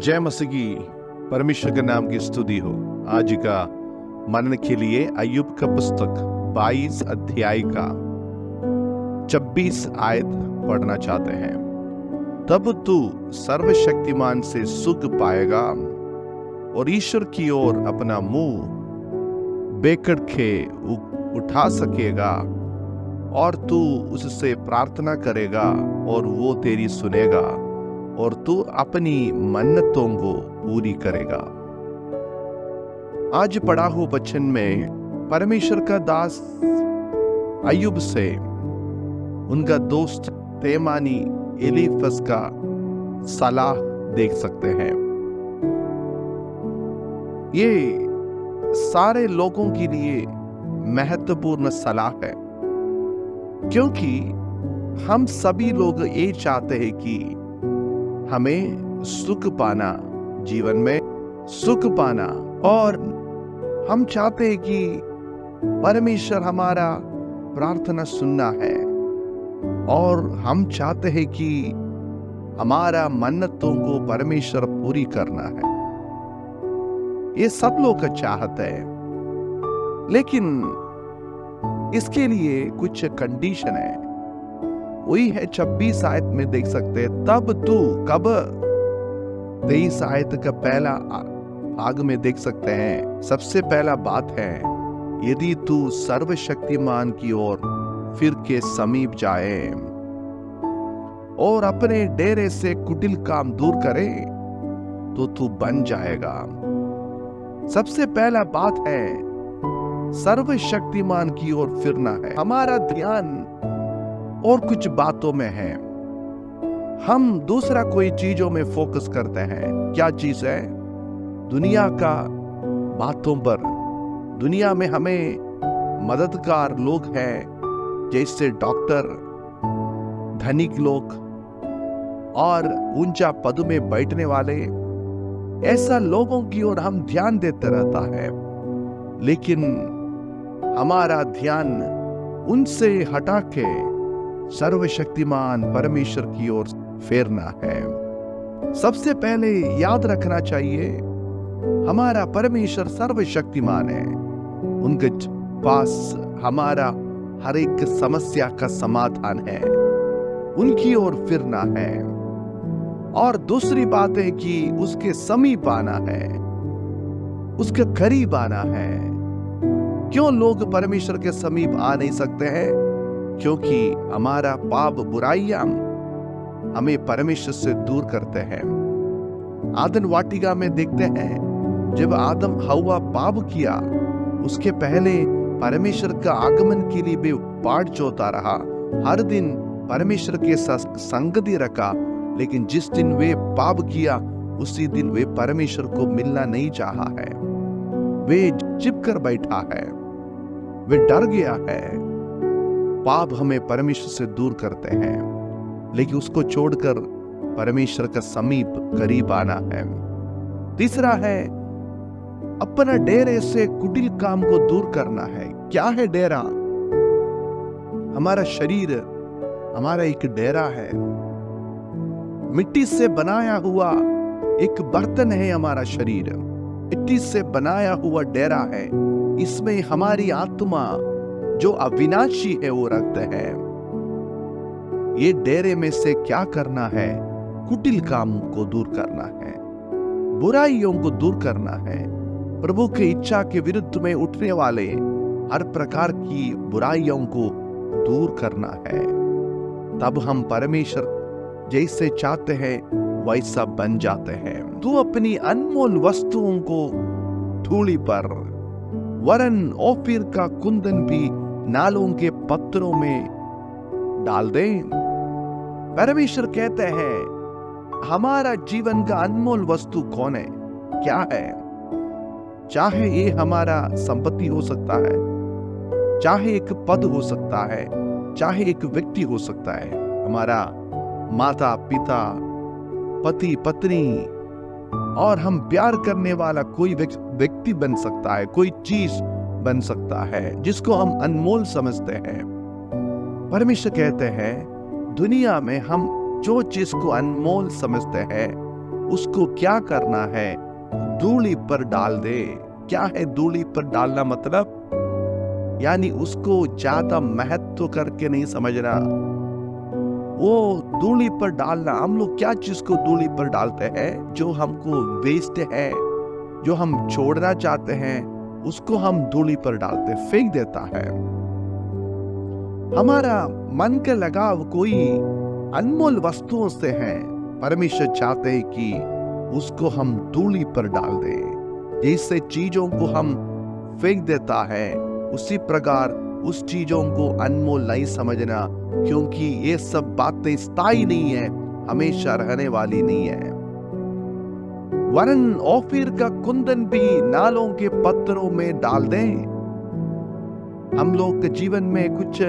जय मसीह की। परमेश्वर के नाम की स्तुति हो। आज का मनन के लिए अय्यूब का पुस्तक 22 अध्याय का 26 आयत पढ़ना चाहते हैं। तब तू सर्वशक्तिमान से सुख पाएगा और ईश्वर की ओर अपना मुंह बेकड़ के उठा सकेगा, और तू उससे प्रार्थना करेगा और वो तेरी सुनेगा और तू अपनी मन्नतों को पूरी करेगा। आज पढ़ा हुआ वचन में परमेश्वर का दास अय्यूब से उनका दोस्त तेमानी एलीफज का सलाह देख सकते हैं। ये सारे लोगों के लिए महत्वपूर्ण सलाह है, क्योंकि हम सभी लोग ये चाहते हैं कि हमें सुख पाना, जीवन में सुख पाना, और हम चाहते हैं कि परमेश्वर हमारा प्रार्थना सुनना है, और हम चाहते हैं कि हमारा मन्नतों को परमेश्वर पूरी करना है। ये सब लोग का चाहत है, लेकिन इसके लिए कुछ कंडीशन है। वही है 26 आयत में देख सकते हैं। तब तू, कब 23 आयत का पहला भाग में देख सकते हैं। सबसे पहला बात है, यदि तू सर्वशक्तिमान की ओर फिर के समीप जाए और अपने डेरे से कुटिल काम दूर करे तो तू बन जाएगा। सबसे पहला बात है, सर्वशक्तिमान की ओर फिरना है। हमारा ध्यान और कुछ बातों में है, हम दूसरा कोई चीजों में फोकस करते हैं। क्या चीज है? दुनिया का बातों पर। दुनिया में हमें मददगार लोग हैं, जैसे डॉक्टर, धनिक लोग और ऊंचा पद में बैठने वाले। ऐसा लोगों की ओर हम ध्यान देते रहता है, लेकिन हमारा ध्यान उनसे हटा के सर्वशक्तिमान परमेश्वर की ओर फेरना है। सबसे पहले याद रखना चाहिए, हमारा परमेश्वर सर्वशक्तिमान है। उनके पास हमारा हर एक समस्या का समाधान है। उनकी ओर फिरना है। और दूसरी बात है कि उसके समीप आना है, उसके करीब आना है। क्यों लोग परमेश्वर के समीप आ नहीं सकते हैं? क्योंकि हमारा पाप, बुराइयां हमें परमेश्वर से दूर करते हैं। आदम वाटिका में देखते हैं, जब आदम हव्वा पाप किया, उसके पहले परमेश्वर का आगमन के लिए वे बाट जोता रहा, हर दिन परमेश्वर के साथ संगति रखा। लेकिन जिस दिन वे पाप किया, उसी दिन वे परमेश्वर को मिलना नहीं चाहा है। वे चिपकर बैठा है, वे डर गया है। पाप हमें परमेश्वर से दूर करते हैं, लेकिन उसको छोड़कर परमेश्वर का समीप, करीब आना है। तीसरा है, अपना डेरे से कुटिल काम को दूर करना है। क्या है डेरा? हमारा शरीर हमारा एक डेरा है। मिट्टी से बनाया हुआ एक बर्तन है हमारा शरीर। मिट्टी से बनाया हुआ डेरा है। इसमें हमारी आत्मा जो अविनाशी है वो रखते हैं। ये डेरे में से क्या करना है? कुटिल काम को दूर करना है, बुराइयों को दूर करना है, प्रभु की इच्छा के विरुद्ध में उठने वाले हर प्रकार की बुराइयों को दूर करना है। तब हम परमेश्वर जैसे चाहते हैं वैसा बन जाते हैं। तू अपनी अनमोल वस्तुओं को धूली पर, वरन ओफीर का कुंदन भी नालों के पत्थरों में डाल दे। परमेश्वर कहते हैं, हमारा जीवन का अनमोल वस्तु कौन है? क्या है? चाहे ये हमारा संपत्ति हो सकता है, चाहे एक पद हो सकता है, चाहे एक व्यक्ति हो सकता है। हमारा माता पिता, पति पत्नी, और हम प्यार करने वाला कोई व्यक्ति बन सकता है, कोई चीज बन सकता है जिसको हम अनमोल समझते हैं। परमेश्वर कहते हैं, दुनिया में हम जो चीज को अनमोल समझते हैं उसको क्या करना है, धूली पर डाल दे। क्या है धूली पर डालना मतलब? यानी उसको ज्यादा महत्व करके नहीं समझना, वो धूली पर डालना। हम लोग क्या चीज को धूली पर डालते हैं? जो हमको वेस्ट है, जो हम छोड़ना चाहते हैं, उसको हम धूली पर डालते, फेंक देता है। हमारा मन का लगाव कोई अनमोल वस्तुओं से है। परमेश्वर चाहते हैं कि उसको हम धूली पर डाल दें। जैसे चीजों को हम फेंक देता है, उसी प्रकार उस चीजों को अनमोल नहीं समझना, क्योंकि ये सब बातें स्थायी नहीं है, हमेशा रहने वाली नहीं है। वरन ओफीर का कुंदन भी नालों के पत्थरों में डाल दें। हम लोग के जीवन में कुछ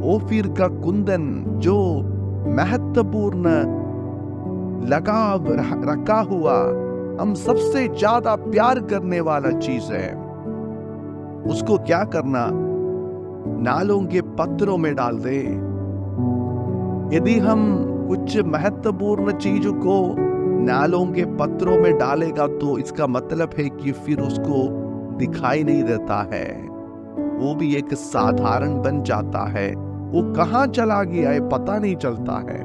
ओफीर का कुंदन, जो महत्वपूर्ण लगाव रखा हुआ, हम सबसे ज्यादा प्यार करने वाला चीज है, उसको क्या करना? नालों के पत्थरों में डाल दे। यदि हम कुछ महत्वपूर्ण चीज को नालों के पत्थरों में डालेगा तो इसका मतलब है कि फिर उसको दिखाई नहीं देता है, वो भी एक साधारण बन जाता है, वो कहां चला गया है पता नहीं चलता है।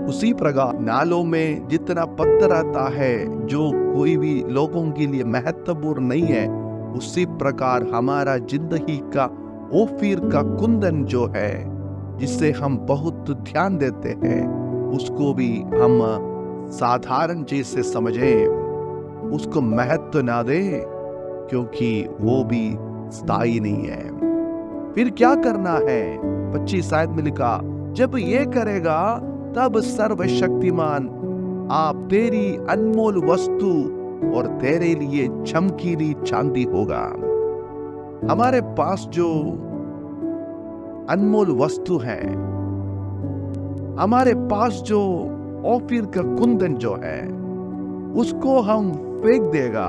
उसी प्रकार नालों में जितना पत्थर आता है जो कोई भी लोगों के लिए महत्वपूर्ण नहीं है, उसी प्रकार हमारा जिंदगी का ओफीर का कुंदन जो है, जिससे हम बहुत ध्यान देते हैं, उसको भी हम साधारण चीज से समझें, उसको महत्व ना दे, क्योंकि वो भी स्थायी नहीं है। फिर क्या करना है? 25 आयत में लिखा, जब ये करेगा तब सर्वशक्तिमान आप तेरी अनमोल वस्तु और तेरे लिए चमकीली चांदी होगा। हमारे पास जो अनमोल वस्तु है, हमारे पास जो ओफीर का कुंदन जो है, उसको हम फेंक देगा,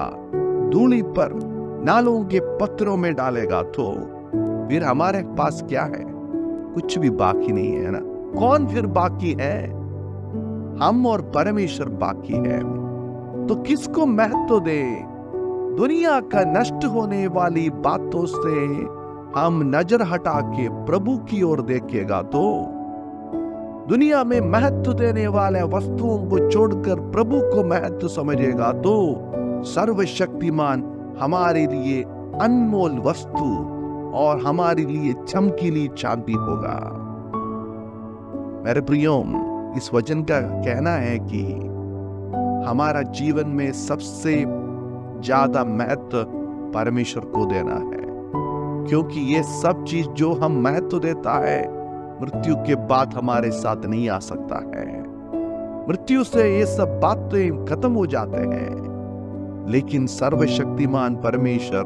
धूली पर नालों के पत्थरों में डालेगा, तो फिर हमारे पास क्या है? कुछ भी बाकी नहीं है ना। कौन फिर बाकी है? हम और परमेश्वर बाकी है। तो किसको महत्व दे? दुनिया का नष्ट होने वाली बातों से हम नजर हटा के प्रभु की ओर देखेगा तो, दुनिया में महत्व देने वाले वस्तुओं को छोड़कर प्रभु को महत्व समझेगा तो, सर्वशक्तिमान हमारे लिए अनमोल वस्तु और हमारे लिए चमकीली चांदी होगा। मेरे प्रियो, इस वचन का कहना है कि हमारा जीवन में सबसे ज्यादा महत्व परमेश्वर को देना है, क्योंकि ये सब चीज जो हम महत्व देता है, मृत्यु के बाद हमारे साथ नहीं आ सकता है। मृत्यु से ये सब बातें खत्म हो जाते हैं, लेकिन सर्वशक्तिमान परमेश्वर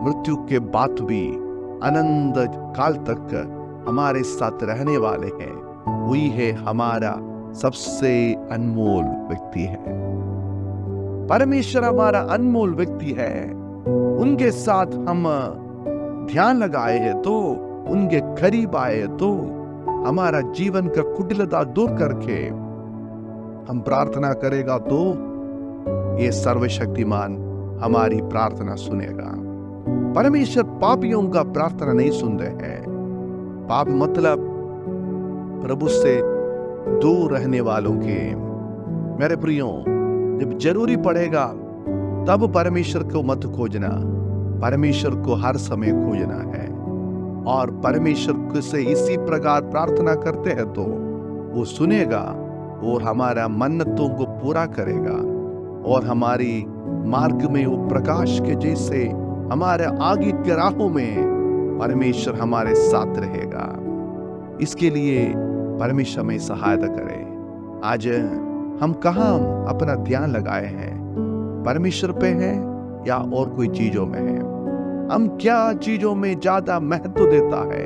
मृत्यु के बाद भी अनंत काल तक हमारे साथ रहने वाले हैं। वही है हमारा सबसे अनमोल व्यक्ति है। परमेश्वर हमारा अनमोल व्यक्ति है। उनके साथ हम ध्यान लगाए हैं तो, उनके करीब आए तो, हमारा जीवन का कुटिलता दूर करके हम प्रार्थना करेगा तो ये सर्वशक्तिमान हमारी प्रार्थना सुनेगा। परमेश्वर पापियों का प्रार्थना नहीं सुनते हैं। पाप मतलब प्रभु से दूर रहने वालों के। मेरे प्रियो, जब जरूरी पड़ेगा तब परमेश्वर को मत खोजना, परमेश्वर को हर समय खोजना है। और परमेश्वर से इसी प्रकार प्रार्थना करते हैं तो वो सुनेगा और हमारा मन्नतों को पूरा करेगा, और हमारी मार्ग में वो प्रकाश के जैसे हमारे आगे के राहों में परमेश्वर हमारे साथ रहेगा। इसके लिए परमेश्वर में सहायता करे। आज हम कहाँ अपना ध्यान लगाए हैं? परमेश्वर पे है या और कोई चीजों में है? हम क्या चीजों में ज्यादा महत्व देता है?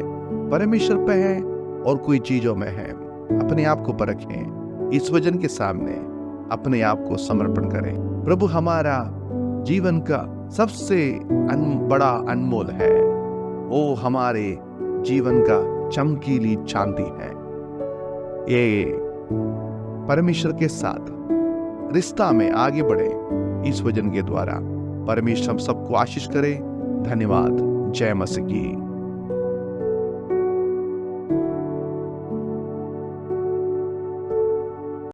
परमेश्वर पे है और कोई चीजों में है? अपने आप को परखें, इस वचन के सामने अपने आप को समर्पण करें। प्रभु हमारा जीवन का सबसे बड़ा अनमोल है, वो हमारे जीवन का चमकीली चांदी है। ये परमेश्वर के साथ रिश्ता में आगे बढ़े इस वचन के द्वारा। परमेश्वर हम सबको आशीष करे। धन्यवाद। जय मसीह की।